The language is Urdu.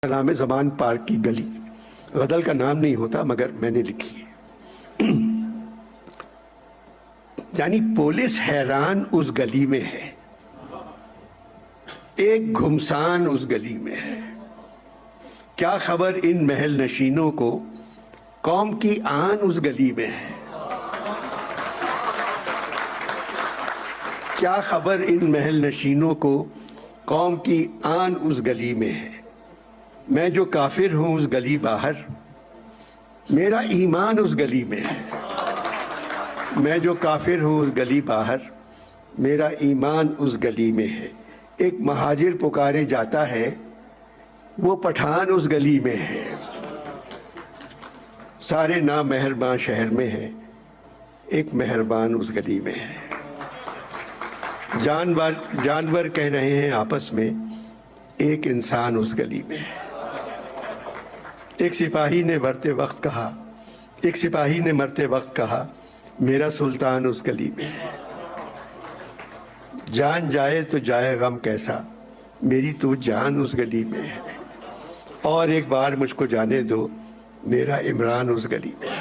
نام زمان پارک کی گلی، غزل کا نام نہیں ہوتا مگر میں نے لکھی ہے۔ یعنی پولیس حیران اس گلی میں ہے، ایک گھمسان اس گلی میں ہے، کیا خبر ان محل نشینوں کو، قوم کی آن اس گلی میں ہے، کیا خبر ان محل نشینوں کو، قوم کی آن اس گلی میں ہے۔ میں جو کافر ہوں اس گلی باہر، میرا ایمان اس گلی میں ہے۔ میں جو کافر ہوں اس گلی باہر، میرا ایمان اس گلی میں ہے۔ ایک مہاجر پکارے جاتا ہے، وہ پٹھان اس گلی میں ہے۔ سارے نامہربان شہر میں ہیں، ایک مہربان اس گلی میں ہے۔ جانور کہہ رہے ہیں آپس میں، ایک انسان اس گلی میں ہے۔ ایک سپاہی نے مرتے وقت کہا، میرا سلطان اس گلی میں ہے۔ جان جائے تو جائے غم کیسا، میری تو جان اس گلی میں ہے۔ اور ایک بار مجھ کو جانے دو، میرا عمران اس گلی میں ہے۔